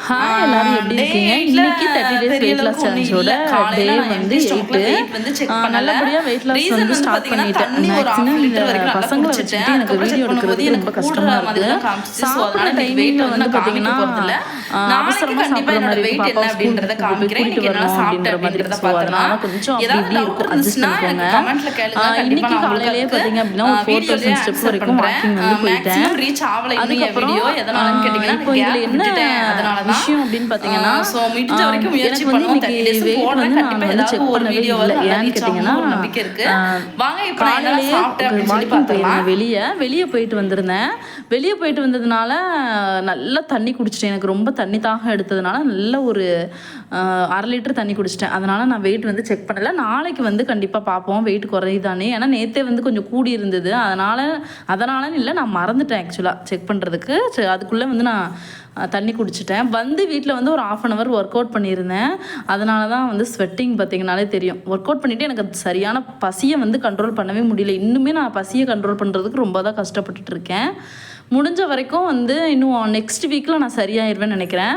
Hi எல்லாரும் எப்படி இருக்கீங்க? இன்னைக்கு 30 days weight loss challenge-ஓட டே வந்து 8 நல்லபடியாக வெயிட் லாஸ் வந்து ஸ்டார்ட் பண்ணிட்டேன். மேக்ஸிமம் இந்த பசங்களை வச்சுட்டு எனக்கு வீடியோ எடுக்கிறது ரொம்ப கஷ்டமாக இருக்குது. சாப்பிட்ற டைமிங்கில் வந்து பார்த்தீங்கன்னா அவசரமாக சாப்பிட்ற மாதிரி பாப்பா ஸ்கூலுக்கு கூட்டிட்டு வரணும் அப்படின்ற மாதிரி இருக்கும். அதனால கொஞ்சம் அப்படி இப்படி இருக்கும், அட்ஜஸ்ட் பண்ணிக்கோங்க. இன்னைக்கு காலையிலேயே பார்த்தீங்க அப்படின்னா ஒரு 4000 ஸ்டெப் வரைக்கும் வாக்கிங் வந்து போயிட்டேன். அதுக்கப்புறம் இப்போ இதில் என்ன விஷயம் அப்படின்னு பார்த்தீங்கன்னா எனக்கு வந்து இன்னைக்கு வெயிட் வந்து நான் வந்து செக் பண்ணவே இல்லை. ஏன்னு கேட்டிங்கன்னா காலையிலேயே வாக்கிங் போயிருந்தேன். வெளியே போயிட்டு வந்திருந்தேன். வெளியே போயிட்டு வந்ததுனால நல்லா தண்ணி குடிச்சிட்டேன். எனக்கு ரொம்ப தண்ணி தாகம் எடுத்ததுனால நல்ல ஒரு 1/2 லிட்டர் தண்ணி குடிச்சிட்டேன். அதனால் நான் வெயிட் வந்து செக் பண்ணலை. நாளைக்கு வந்து கண்டிப்பாக பார்ப்போம் வெயிட் குறையுதானே. ஏன்னா நேற்றே வந்து கொஞ்சம் கூடி இருந்தது. அதனாலன்னு இல்லை, நான் மறந்துட்டேன் ஆக்சுவலாக செக் பண்ணுறதுக்கு. அதுக்குள்ளே வந்து நான் தண்ணி குடிச்சிட்டேன். வந்து வீட்டில் வந்து ஒரு 1/2 hour ஒர்க் அவுட் பண்ணியிருந்தேன். அதனால தான் வந்து ஸ்வெட்டிங் பார்த்திங்கனாலே தெரியும். ஒர்க் அவுட் பண்ணிவிட்டு எனக்கு சரியான பசியை வந்து கண்ட்ரோல் பண்ணவே முடியல. இன்னுமே நான் பசியை கண்ட்ரோல் பண்ணுறதுக்கு ரொம்ப தான் கஷ்டப்பட்டுட்ருக்கேன். முடிஞ்ச வரைக்கும் வந்து இன்னும் நெக்ஸ்ட் வீக்கில் நான் சரியாயிருவேன்னு நினைக்கிறேன்.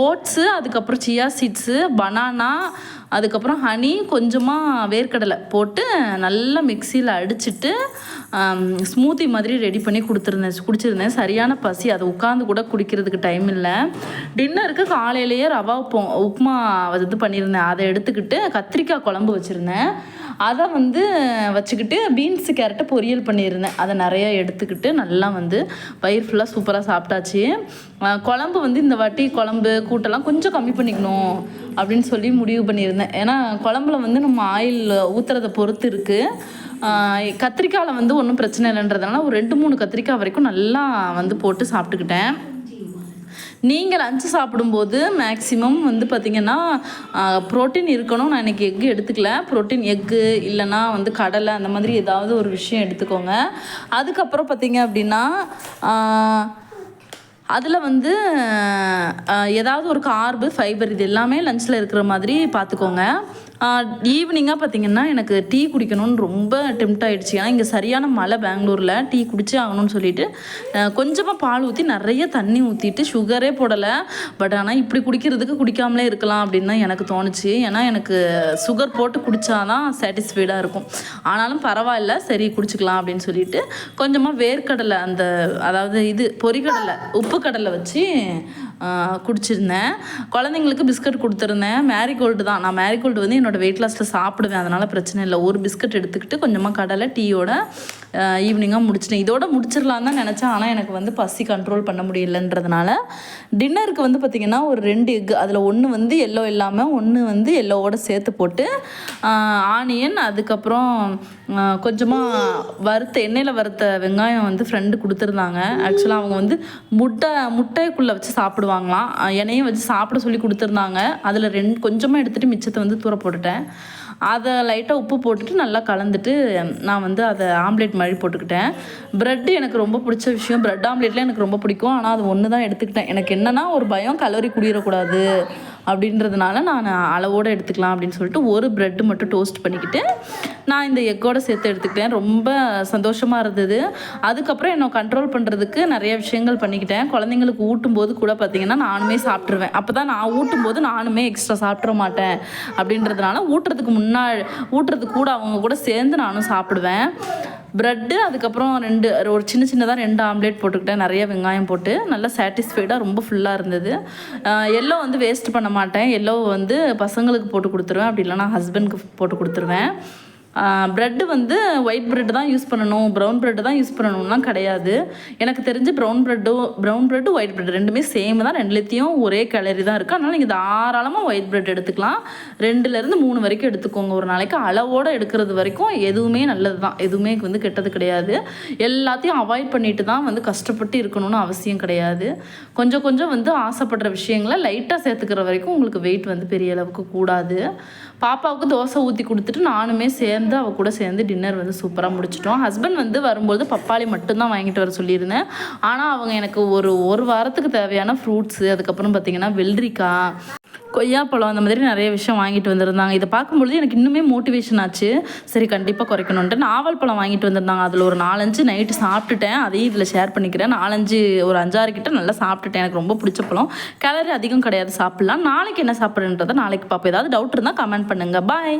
ஓட்ஸு, அதுக்கப்புறம் சியா சீட்ஸு, பனானா, அதுக்கப்புறம் ஹனி, கொஞ்சமாக வேர்க்கடலை போட்டு நல்லா மிக்சியில் அடிச்சுட்டு ஸ்மூத்தி மாதிரி ரெடி பண்ணி குடிச்சிருந்தேன். சரியான பசி, அதை உட்காந்து கூட குடிக்கிறதுக்கு டைம் இல்லை. டின்னருக்கு காலையிலேயே ரவா உப்புமா இது பண்ணியிருந்தேன். அதை எடுத்துக்கிட்டு கத்திரிக்காய் குழம்பு வச்சுருந்தேன். அதை வந்து வச்சுக்கிட்டு பீன்ஸு கேரட்டை பொரியல் பண்ணியிருந்தேன். அதை நிறையா எடுத்துக்கிட்டு நல்லா வந்து வயிறு ஃபுல்லாக சூப்பராக சாப்பிட்டாச்சு. குழம்பு வந்து இந்த வாட்டி குழம்பு கூட்டெல்லாம் கொஞ்சம் கம்மி பண்ணிக்கணும் அப்படின்னு சொல்லி முடிவு பண்ணியிருந்தேன். ஏன்னா குழம்புல வந்து நம்ம ஆயில் ஊற்றுறதை பொறுத்து இருக்குது. கத்திரிக்காயில் வந்து ஒன்றும் பிரச்சனை இல்லைன்றதுனால ஒரு 2-3 கத்திரிக்காய் வரைக்கும் நல்லா வந்து போட்டு சாப்பிட்டுக்கிட்டேன். நீங்கள் லஞ்சு சாப்பிடும்போது மேக்ஸிமம் வந்து பார்த்திங்கன்னா ப்ரோட்டீன் இருக்கணும். நான் இன்றைக்கி எக்கு எடுத்துக்கல. ப்ரோட்டீன் எக்கு இல்லைன்னா வந்து கடலை அந்த மாதிரி ஏதாவது ஒரு விஷயம் எடுத்துக்கோங்க. அதுக்கப்புறம் பார்த்திங்க அப்படின்னா அதில் வந்து ஏதாவது ஒரு கார்பு, ஃபைபர் இது எல்லாமே லஞ்சில் இருக்கிற மாதிரி பார்த்துக்கோங்க. ஈவினிங்காக பார்த்திங்கன்னா எனக்கு டீ குடிக்கணும்னு ரொம்ப டெம்ட் ஆகிடுச்சு. ஏன்னா இங்கே சரியான மழை பெங்களூரில். டீ குடிச்சே ஆகணும்னு சொல்லிட்டு கொஞ்சமாக பால் ஊற்றி நிறைய தண்ணி ஊற்றிட்டு சுகரே போடலை. பட் ஆனால் இப்படி குடிக்காமலே இருக்கலாம் அப்படின்னு தான் எனக்கு தோணுச்சு. ஏன்னா எனக்கு சுகர் போட்டு குடித்தாதான் சாட்டிஸ்ஃபைடாக இருக்கும். ஆனாலும் பரவாயில்ல, சரி குடிச்சிக்கலாம் அப்படின்னு சொல்லிட்டு கொஞ்சமாக வேர்க்கடலை, அதாவது இது பொரிக்கடலை, உப்பு கடலை வச்சு குடிச்சிருந்தேன். குழந்தைங்களுக்கு பிஸ்கட் கொடுத்துருந்தேன். மேரிகோல்டு தான். நான் மேரிகோல்டு வந்து என்னோடய வெயிட் லாஸில் சாப்பிடுவேன். அதனால் பிரச்சனை இல்லை. ஒரு பிஸ்கட் எடுத்துக்கிட்டு கொஞ்சமாக கடலை டீயோட ஈவினிங்காக முடிச்சிட்டேன். இதோட முடிச்சிடலான்னு தான் நினச்சேன். ஆனால் எனக்கு வந்து பசி கண்ட்ரோல் பண்ண முடியலன்றதுனால டின்னருக்கு வந்து பார்த்திங்கன்னா ஒரு 2 எக், அதில் ஒன்று வந்து எல்லோ இல்லாமல் ஒன்று வந்து எல்லோவோட சேர்த்து போட்டு ஆனியன், அதுக்கப்புறம் கொஞ்சமாக எண்ணெயில் வறுத்த வெங்காயம் வந்து ஃப்ரெண்டு கொடுத்துருந்தாங்க. ஆக்சுவலாக அவங்க வந்து முட்டைக்குள்ளே வச்சு சாப்பிடுவாங்களாம். எண்ணெயும் வச்சு சாப்பிட சொல்லி கொடுத்துருந்தாங்க. அதில் கொஞ்சமாக எடுத்துகிட்டு மிச்சத்தை வந்து தூர போட்டுட்டேன். அதை லைட்டாக உப்பு போட்டுட்டு நல்லா கலந்துட்டு நான் வந்து அதை ஆம்லேட் மாதிரி போட்டுக்கிட்டேன். ப்ரெட்டு எனக்கு ரொம்ப பிடிச்ச விஷயம். ப்ரெட் ஆம்லேட்லாம் எனக்கு ரொம்ப பிடிக்கும். ஆனால் அது ஒன்று தான் எடுத்துக்கிட்டேன். எனக்கு என்னென்னா ஒரு பயம், கலோரி குடியிடக்கூடாது அப்படின்றதுனால நான் அளவோடு எடுத்துக்கலாம் அப்படின்னு சொல்லிட்டு ஒரு ப்ரெட்டு மட்டும் டோஸ்ட் பண்ணிக்கிட்டு நான் இந்த எக்கோடு சேர்த்து எடுத்துக்கிட்டேன். ரொம்ப சந்தோஷமாக இருந்தது. அதுக்கப்புறம் என்னை கண்ட்ரோல் பண்ணுறதுக்கு நிறைய விஷயங்கள் பண்ணிக்கிட்டேன். குழந்தைங்களுக்கு ஊட்டும்போது கூட பார்த்திங்கன்னா நானுமே சாப்பிட்ருவேன். அப்போ தான் நான் ஊட்டும்போது நானுமே எக்ஸ்ட்ரா சாப்பிட்ற மாட்டேன் அப்படின்றதுனால ஊட்டுறதுக்கு கூட அவங்க கூட சேர்ந்து நானும் சாப்பிடுவேன். ப்ரெட்டு, அதுக்கப்புறம் ஒரு சின்னதாக 2 ஆம்லேட் போட்டுக்கிட்டேன். நிறைய வெங்காயம் போட்டு நல்லா சாட்டிஸ்ஃபைடாக ரொம்ப ஃபுல்லாக இருந்தது. எல்லோ வந்து வேஸ்ட் பண்ண மாட்டேன். எல்லோ வந்து பசங்களுக்கு போட்டு கொடுத்துருவேன். அப்படி இல்லைனா ஹஸ்பண்டுக்கு போட்டு கொடுத்துருவேன். ப்ரெட்டு வந்து ஒயிட் ப்ரெட்டு தான் யூஸ் பண்ணணும், ப்ரௌன் ப்ரெட்டு தான் யூஸ் பண்ணணும்லாம் கிடையாது. எனக்கு தெரிஞ்சு ப்ரௌன் ப்ரெட்டு ஒயிட் ப்ரெட் ரெண்டுமே சேம் தான். 2லேயும் ஒரே கேலரி தான் இருக்குது. அதனால் நீங்கள் தாராளமாக ஒயிட் ப்ரெட் எடுத்துக்கலாம். 2லேருந்து 3 வரைக்கும் எடுத்துக்கோங்க ஒரு நாளைக்கு. அளவோடு எடுக்கிறது வரைக்கும் எதுவுமே நல்லது தான். எதுவுமே வந்து கெட்டது கிடையாது. எல்லாத்தையும் அவாய்ட் பண்ணிட்டு தான் வந்து கஷ்டப்பட்டு இருக்கணும்னு அவசியம் கிடையாது. கொஞ்சம் வந்து ஆசைப்படுற விஷயங்களை லைட்டாக சேர்த்துக்கிற வரைக்கும் உங்களுக்கு வெயிட் வந்து பெரிய அளவுக்கு கூடாது. பாப்பாவுக்கு தோசை ஊற்றி கொடுத்துட்டு நானுமே அவள் கூட சேர்ந்து டின்னர் வந்து சூப்பராக முடிச்சிட்டோம். ஹஸ்பண்ட் வந்து வரும்போது பப்பாளி மட்டும்தான் வாங்கிட்டு வர சொல்லியிருந்தேன். ஆனால் அவங்க எனக்கு ஒரு வாரத்துக்கு தேவையான ஃப்ரூட்ஸு, அதுக்கப்புறம் பார்த்திங்கன்னா வெள்ளரிக்காய், கொய்யாப்பழம் அந்த மாதிரி நிறைய விஷயம் வாங்கிட்டு வந்திருந்தாங்க. இதை பார்க்கும்பொழுது எனக்கு இன்னுமே மோட்டிவேஷன் ஆச்சு. சரி கண்டிப்பாக குறைக்கணுன்ட்டு. நாவல் பழம் வாங்கிட்டு வந்திருந்தாங்க. அதில் ஒரு 4, 5 நைட்டு சாப்பிட்டுட்டேன். அதையும் இதில் ஷேர் பண்ணிக்கிறேன். 4, 5 ஒரு 5, 6 கிட்ட நல்லா சாப்பிட்டுட்டேன். எனக்கு ரொம்ப பிடிச்ச பழம். கேலரி அதிகம் கிடையாது, சாப்பிட்லாம். நாளைக்கு என்ன சாப்பிட்றேன்றதை நாளைக்கு பார்ப்போம். ஏதாவது டவுட் இருந்தால் கமெண்ட் பண்ணுங்கள். பாய்.